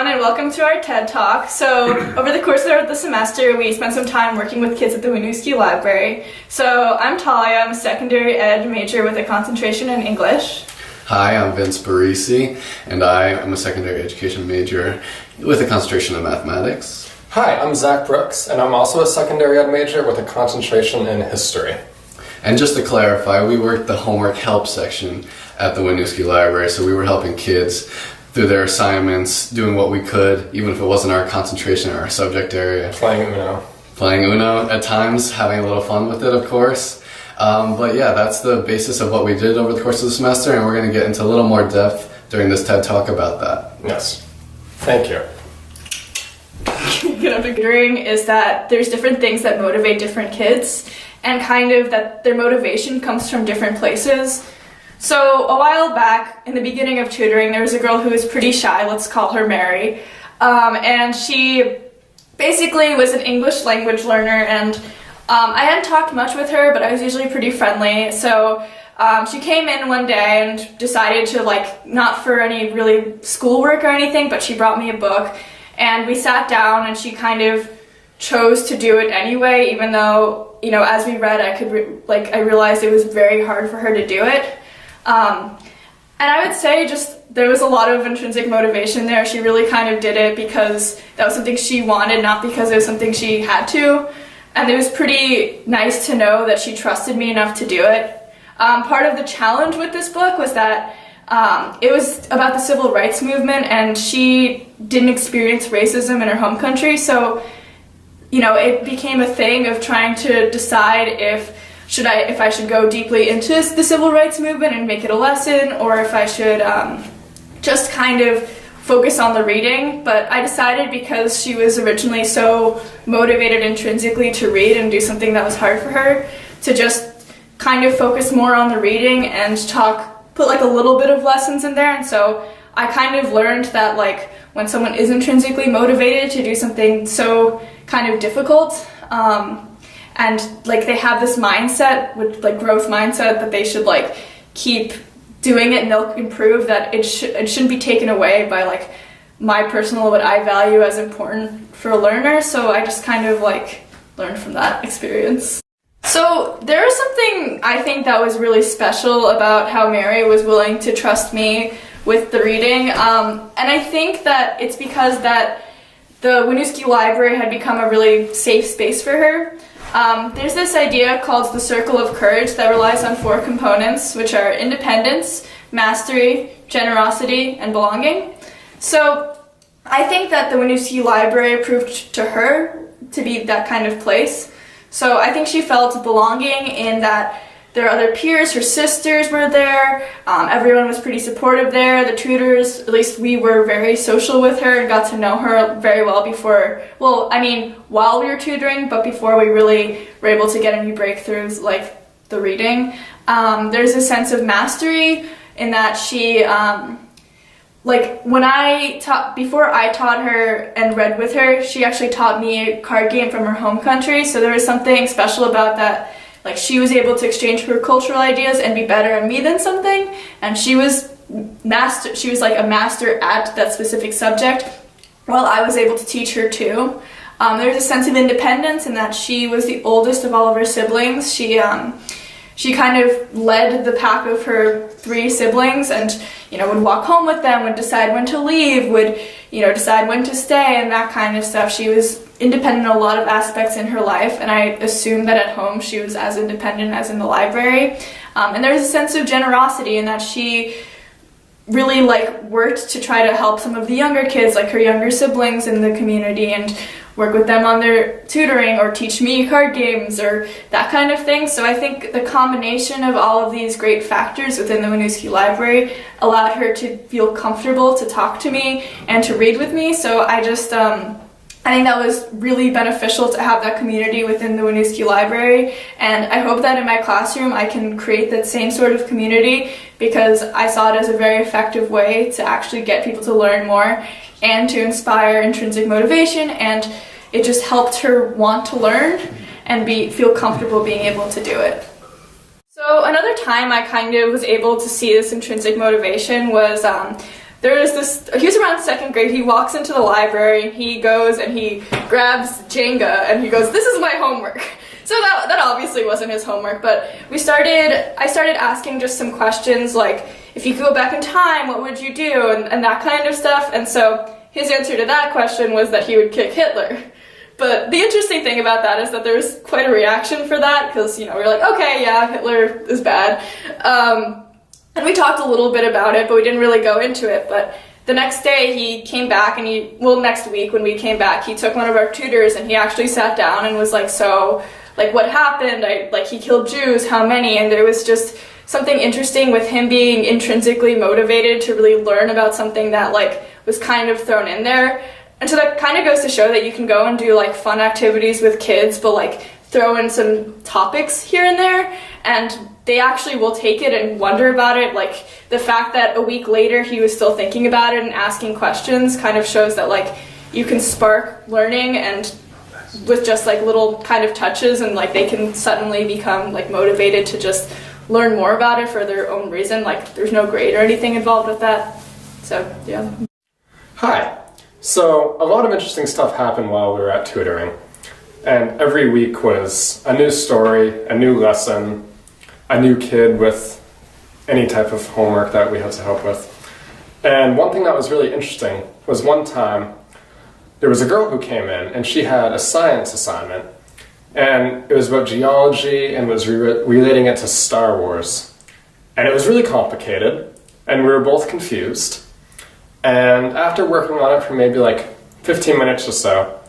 everyone, and welcome to our TED Talk. So, over the course of the semester, we spent some time working with kids at the Winooski Library. So, I'm Talia. I'm a secondary ed major with a concentration in English. Hi, I'm Vince Barisi, and I am a secondary education major with a concentration in mathematics. Hi, I'm Zach Brooks, and I'm also a secondary ed major with a concentration in history. And just to clarify, we worked the homework help section at the Winooski Library, so we were helping kids through their assignments, doing what we could, even if it wasn't our concentration or our subject area. Playing Uno. Playing Uno at times, having a little fun with it, of course. But yeah, that's the basis of what we did over the course of the semester, and we're going to get into a little more depth during this TED Talk about that. Yes. Thank you. What I'm figuring is that there's different things that motivate different kids, and kind of that their motivation comes from different places. So a while back, in the beginning of tutoring, there was a girl who was pretty shy, let's call her Mary, and she basically was an English language learner, and I hadn't talked much with her, but I was usually pretty friendly, so she came in one day and decided to, not for any really schoolwork or anything, but she brought me a book, and we sat down, and she kind of chose to do it anyway, even though, as we read, I realized it was very hard for her to do it. And I would say there was a lot of intrinsic motivation there. She really kind of did it because that was something she wanted, not because it was something she had to. And it was pretty nice to know that she trusted me enough to do it. Part of the challenge with this book was that it was about the civil rights movement, and she didn't experience racism in her home country. So, it became a thing of trying to decide if I should go deeply into the civil rights movement and make it a lesson, or if I should just kind of focus on the reading. But I decided, because she was originally so motivated intrinsically to read and do something that was hard for her, to just kind of focus more on the reading and put a little bit of lessons in there. And so I kind of learned that when someone is intrinsically motivated to do something so kind of difficult, and they have this mindset, with growth mindset, that they should keep doing it and they'll improve, that it shouldn't be taken away by my personal, what I value as important for a learner. So I just kind of learned from that experience. So there was something I think that was really special about how Mary was willing to trust me with the reading, and I think that it's because that the Winooski Library had become a really safe space for her. There's this idea called the Circle of Courage that relies on 4 components, which are independence, mastery, generosity, and belonging. So I think that the Winooski Library proved to her to be that kind of place. So I think she felt belonging in that there are other peers, her sisters were there, everyone was pretty supportive there, the tutors, at least we were very social with her and got to know her very well while we were tutoring, but before we really were able to get any breakthroughs like the reading. There's a sense of mastery in that she, before I taught her and read with her, she actually taught me a card game from her home country, so there was something special about that. She was able to exchange her cultural ideas and be better at me than something, and she was a master at that specific subject, while I was able to teach her too. There's a sense of independence in that she was the oldest of all of her siblings. She kind of led the pack of her 3 siblings, and would walk home with them, would decide when to leave, would decide when to stay, and that kind of stuff. She was independent in a lot of aspects in her life, and I assume that at home she was as independent as in the library. And there was a sense of generosity in that she really worked to try to help some of the younger kids, her younger siblings in the community, and work with them on their tutoring or teach me card games or that kind of thing. So I think the combination of all of these great factors within the Winooski Library allowed her to feel comfortable to talk to me and to read with me. So I think that was really beneficial to have that community within the Winooski Library, and I hope that in my classroom I can create that same sort of community, because I saw it as a very effective way to actually get people to learn more and to inspire intrinsic motivation, and it just helped her want to learn and feel comfortable being able to do it. So another time I kind of was able to see this intrinsic motivation was he was around 2nd grade, he walks into the library, he goes and he grabs Jenga and he goes, "This is my homework." So that obviously wasn't his homework, but I started asking just some questions like, if you could go back in time, what would you do? And that kind of stuff. And so his answer to that question was that he would kick Hitler. But the interesting thing about that is that there was quite a reaction for that, because, we were like, okay, yeah, Hitler is bad. And we talked a little bit about it, but we didn't really go into it. But the next day he came back and next week when we came back, he took one of our tutors and he actually sat down and was like, so, like, what happened? He killed Jews, how many? And there was just something interesting with him being intrinsically motivated to really learn about something that, was kind of thrown in there. And so that kind of goes to show that you can go and do, fun activities with kids, but, throw in some topics here and there, and they actually will take it and wonder about it. The fact that a week later he was still thinking about it and asking questions kind of shows that, you can spark learning, and with just, little kind of touches, and, they can suddenly become, motivated to just learn more about it for their own reason. There's no grade or anything involved with that. So, yeah. Hi. So, a lot of interesting stuff happened while we were at tutoring. And every week was a new story, a new lesson, a new kid with any type of homework that we had to help with. And one thing that was really interesting was one time there was a girl who came in and she had a science assignment. And it was about geology and was relating it to Star Wars. And it was really complicated, and we were both confused. And after working on it for maybe 15 minutes or so,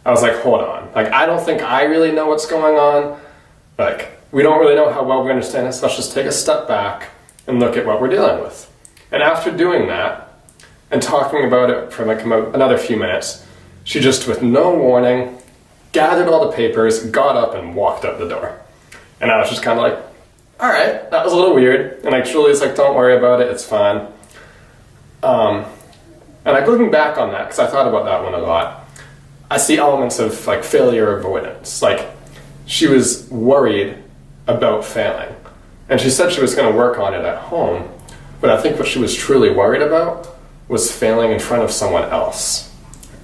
I was like, hold on. I don't think I really know what's going on. We don't really know how well we understand this. Let's just take a step back and look at what we're dealing with. And after doing that, and talking about it for another few minutes, she just, with no warning, gathered all the papers, got up, and walked out the door. And I was just kind of like, all right, that was a little weird. And Julie's like, don't worry about it, it's fine. And looking back on that, because I thought about that one a lot, I see elements of failure avoidance. She was worried about failing. And she said she was going to work on it at home, but I think what she was truly worried about was failing in front of someone else.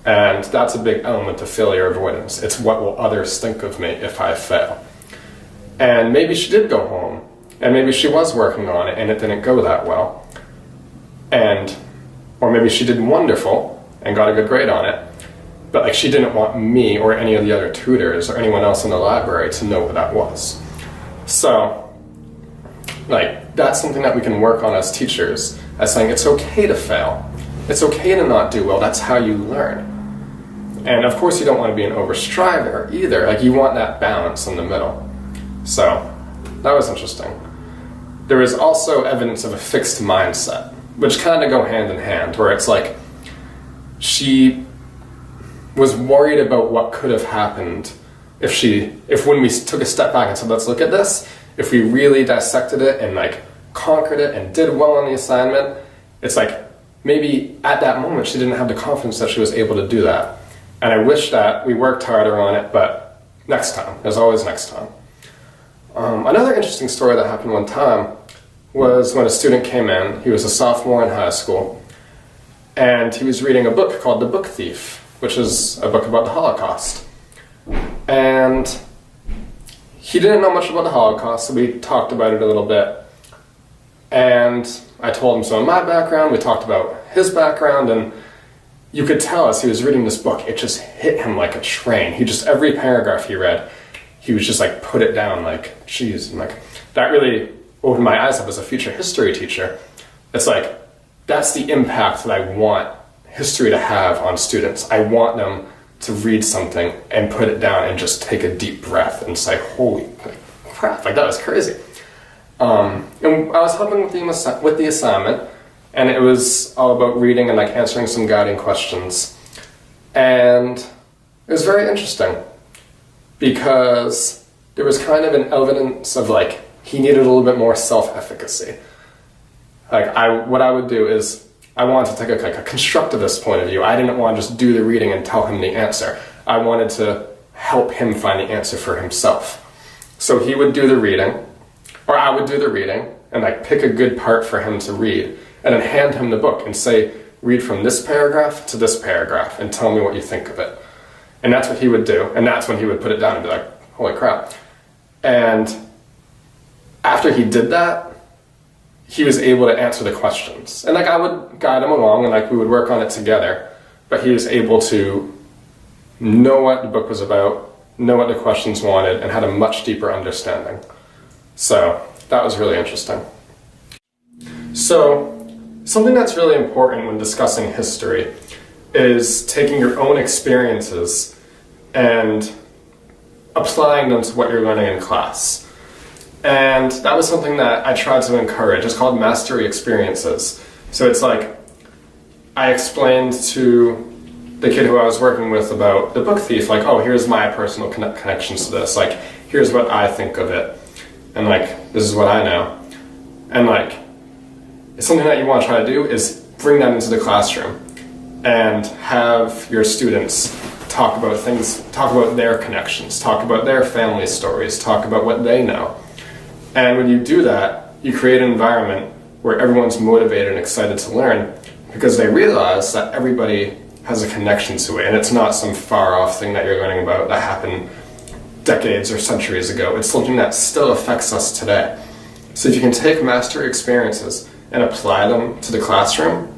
And that's a big element of failure avoidance. It's what will others think of me if I fail. And maybe she did go home, and maybe she was working on it and it didn't go that well. Or maybe she did wonderful and got a good grade on it, but she didn't want me or any of the other tutors or anyone else in the library to know what that was. So, that's something that we can work on as teachers, as saying it's okay to fail. It's okay to not do well, that's how you learn. And of course you don't want to be an overstriver either, you want that balance in the middle. So, that was interesting. There is also evidence of a fixed mindset, which kind of go hand in hand, where it's she was worried about what could have happened if when we took a step back and said, let's look at this, if we really dissected it and conquered it and did well on the assignment, it's maybe at that moment she didn't have the confidence that she was able to do that. And I wish that we worked harder on it, but next time, there's always next time. Another interesting story that happened one time was when a student came in. He was a sophomore in high school, and he was reading a book called The Book Thief, which is a book about the Holocaust. And he didn't know much about the Holocaust, so we talked about it a little bit. And I told him some of my background, we talked about his background, and you could tell as he was reading this book, it just hit him like a train. Every paragraph he read, he was just put it down geez, and that really opened my eyes up as a future history teacher. It's that's the impact that I want history to have on students. I want them to read something and put it down and just take a deep breath and say, holy crap, that was crazy. And I was helping with the assignment, and it was all about reading and answering some guiding questions. And it was very interesting because there was kind of an evidence of he needed a little bit more self-efficacy. What I would do is I wanted to take a constructivist point of view. I didn't want to just do the reading and tell him the answer. I wanted to help him find the answer for himself. So he would do the reading, or I would do the reading, and like pick a good part for him to read, and then hand him the book and say, read from this paragraph to this paragraph and tell me what you think of it. And that's what he would do, and that's when he would put it down and be like, holy crap. And after he did that, he was able to answer the questions. And like I would guide him along and like we would work on it together, but he was able to know what the book was about, know what the questions wanted, and had a much deeper understanding. So that was really interesting. So something that's really important when discussing history is taking your own experiences and applying them to what you're learning in class. And that was something that I tried to encourage. It's called mastery experiences. So it's like I explained to the kid who I was working with about the book Thief, like, oh, here's my personal connections to this. Like, here's what I think of it. And like, this is what I know. And like, it's something that you want to try to do is bring that into the classroom and have your students talk about things, talk about their connections, talk about their family stories, talk about what they know. And when you do that, you create an environment where everyone's motivated and excited to learn because they realize that everybody has a connection to it, and it's not some far-off thing that you're learning about that happened decades or centuries ago. It's something that still affects us today. So if you can take mastery experiences and apply them to the classroom,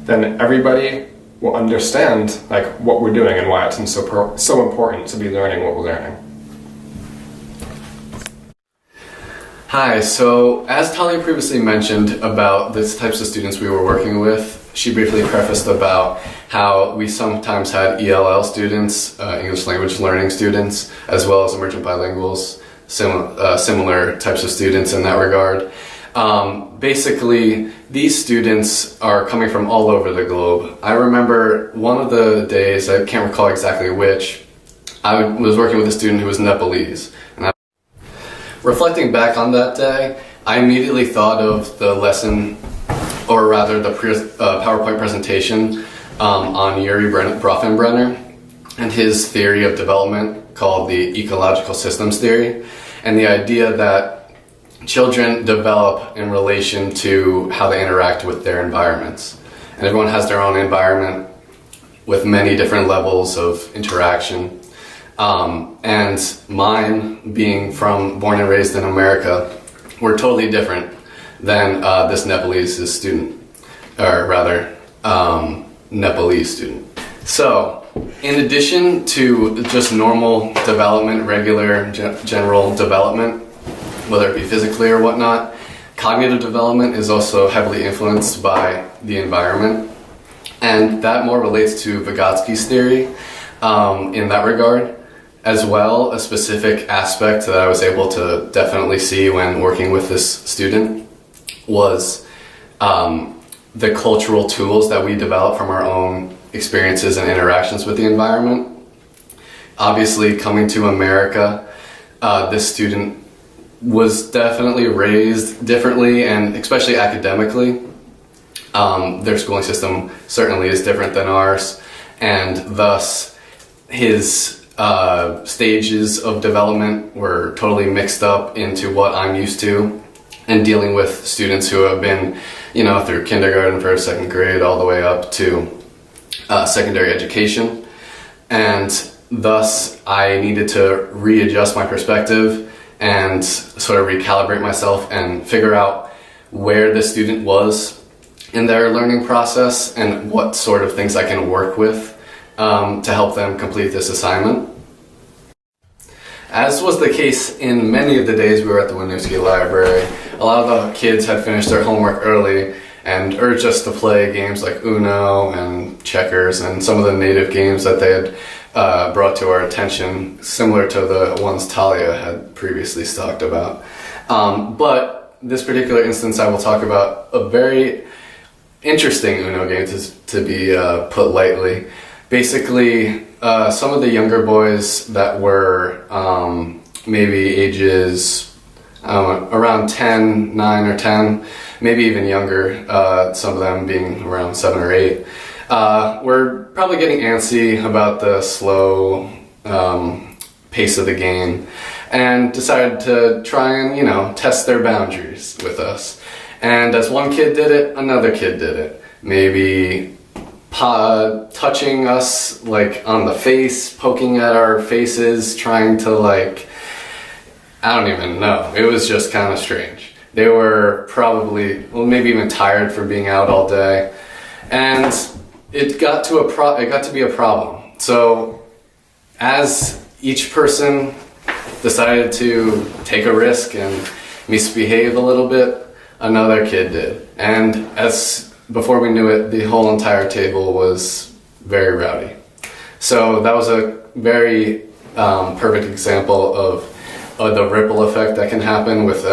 then everybody will understand like what we're doing and why it's so important to be learning what we're learning. Hi, so as Talia previously mentioned about the types of students we were working with, she briefly prefaced about how we sometimes had ELL students, English language learning students, as well as emergent bilinguals, similar types of students in that regard. Basically, these students are coming from all over the globe. I remember one of the days, I can't recall exactly which, I was working with a student who was Nepalese. And reflecting back on that day, I immediately thought of the lesson, or rather the PowerPoint presentation on Yuri Bronfenbrenner and his theory of development called the ecological systems theory, and the idea that children develop in relation to how they interact with their environments. And everyone has their own environment with many different levels of interaction. And mine, being born and raised in America, were totally different than this Nepalese student, or rather, Nepalese student. So, in addition to just normal development, regular general development, whether it be physically or whatnot, cognitive development is also heavily influenced by the environment. And that more relates to Vygotsky's theory in that regard. As well, a specific aspect that I was able to definitely see when working with this student was the cultural tools that we develop from our own experiences and interactions with the environment. Obviously, coming to America, this student was definitely raised differently, and especially academically. Their schooling system certainly is different than ours, and thus his stages of development were totally mixed up into what I'm used to, and dealing with students who have been, through kindergarten, first, second grade, all the way up to secondary education. And thus I needed to readjust my perspective and sort of recalibrate myself and figure out where the student was in their learning process and what sort of things I can work with to help them complete this assignment. As was the case in many of the days we were at the Winooski Library, a lot of the kids had finished their homework early and urged us to play games like Uno and checkers and some of the native games that they had brought to our attention, similar to the ones Talia had previously talked about. But this particular instance, I will talk about a very interesting Uno game, to be put lightly. Basically, some of the younger boys that were maybe ages around 10, 9 or 10, maybe even younger, some of them being around 7 or 8, were probably getting antsy about the slow pace of the game. and decided to try and, test their boundaries with us. And as one kid did it, another kid did it. Maybe touching us like on the face, poking at our faces, trying to like, I don't even know. It was just kind of strange. They were probably, maybe even tired from being out all day. And it got to be a problem. So as each person decided to take a risk and misbehave a little bit, another kid did. And before we knew it, the whole entire table was very rowdy. So that was a very perfect example of the ripple effect that can happen with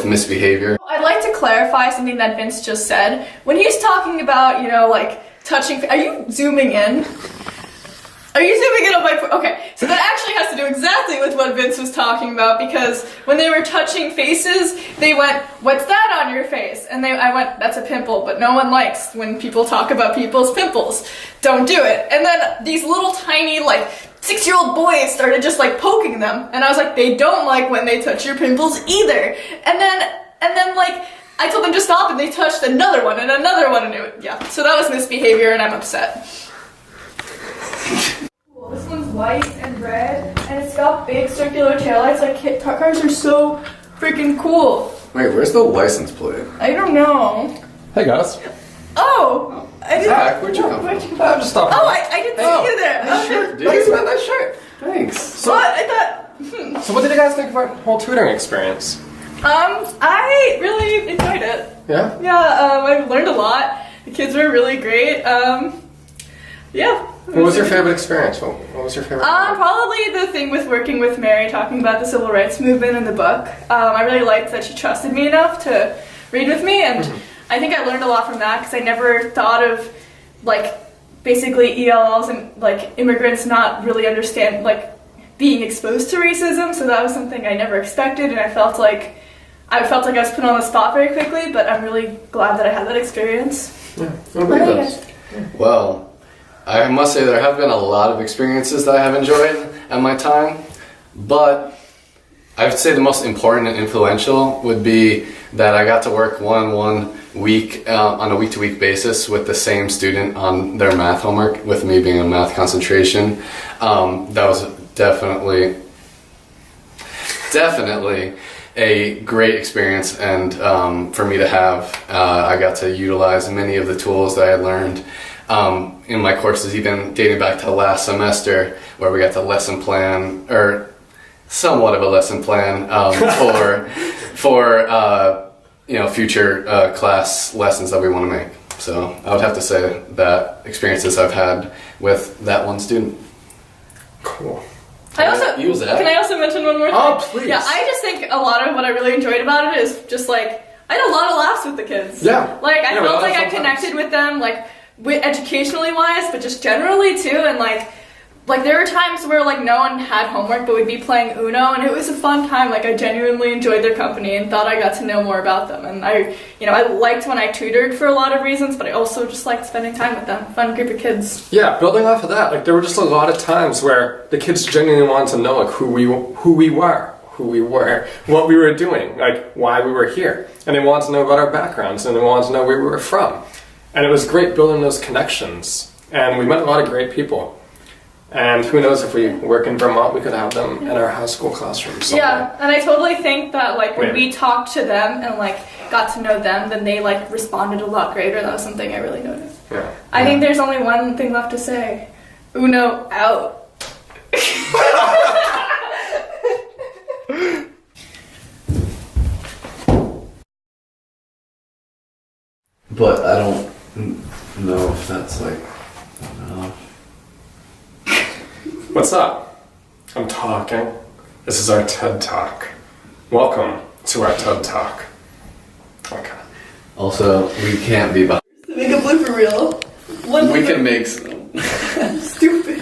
misbehavior. I'd like to clarify something that Vince just said. When he's talking about, touching, are you zooming in? Are you zooming in on my... Okay, so that actually has to do exactly with what Vince was talking about, because when they were touching faces, they went, "What's that on your face?" And I went, "That's a pimple," but no one likes when people talk about people's pimples. Don't do it. And then these little tiny, 6-year-old boys started just poking them, and I was like, they don't like when they touch your pimples either. And then I told them to stop, and they touched another one, and so that was misbehavior, and I'm upset. This one's white and red, and it's got big circular taillights. Kit cars are so freaking cool. Wait, where's the license plate? I don't know. Hey guys. Oh! I didn't. Zach, where'd you come from? I'm just stopping. Oh, I didn't see you there. Nice shirt, dude. Thanks, man. Nice shirt. Thanks. So, What? I thought. so what did you guys think of our whole tutoring experience? I really enjoyed it. Yeah? Yeah, I learned a lot. The kids were really great. Yeah. What was your favorite experience? What was your favorite? Probably the thing with working with Mary, talking about the civil rights movement in the book. I really liked that she trusted me enough to read with me, and I think I learned a lot from that, because I never thought of, basically ELLs and, immigrants not really understand, being exposed to racism, so that was something I never expected, and I felt like I was put on the spot very quickly, but I'm really glad that I had that experience. Yeah. What about you guys? Well, I must say there have been a lot of experiences that I have enjoyed at my time, but I would say the most important and influential would be that I got to work one week on a week-to-week basis with the same student on their math homework, with me being in math concentration. That was definitely a great experience, and for me to have. I got to utilize many of the tools that I learned in my courses, even dating back to last semester, where we got to lesson plan, or somewhat of a lesson plan for future class lessons that we want to make. So I would have to say that experiences I've had with that one student. Cool. Can I also mention one more thing? Oh, please. Yeah, I just think a lot of what I really enjoyed about it is just I had a lot of laughs with the kids. Yeah. I felt like I connected with them, educationally wise, but just generally too, and there were times where no one had homework, but we'd be playing Uno, and it was a fun time. I genuinely enjoyed their company and thought I got to know more about them. And I liked when I tutored for a lot of reasons, but I also just liked spending time with them. Fun group of kids. Yeah, building off of that, there were just a lot of times where the kids genuinely wanted to know who we were, what we were doing, why we were here, and they wanted to know about our backgrounds, and they wanted to know where we were from. And it was great building those connections, and we met a lot of great people. And who knows, if we work in Vermont, we could have them in our high school classrooms someday. Yeah, and I totally think that when we talked to them and got to know them, then they responded a lot greater. That was something I really noticed. Yeah. I think there's only one thing left to say. Uno out. But I don't know if that's enough. What's up? I'm talking. This is our TED Talk. Welcome to our TED Talk. Okay. Also, we can't be behind. Make a blooper reel. We can make some. Stupid.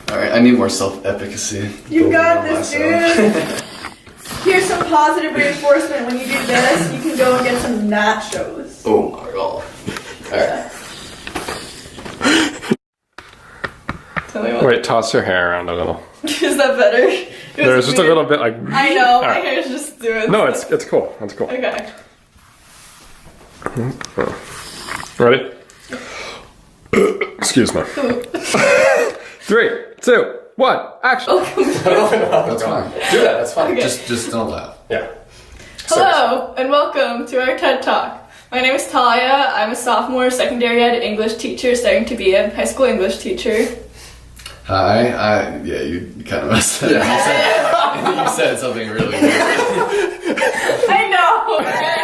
Alright, I need more self-efficacy. You got this, dude. Here's some positive reinforcement. When you do this, you can go and get some nachos. Oh my god. Alright. Tell me what. Wait, toss your hair around a little. Is that better? It was There's just a weird. little bit like. I know, my Alright. hair's just doing No, stuff. it's cool. It's cool. Okay. Ready? Excuse me. 3, 2, 1, action. That's fine. Do that. That's fine. Okay. Just don't laugh. Yeah. Hello, and welcome to our TED Talk. My name is Talia. I'm a sophomore secondary ed English teacher, studying to be a high school English teacher. Hi, yeah, you kind of messed it up. You said something really weird. I know!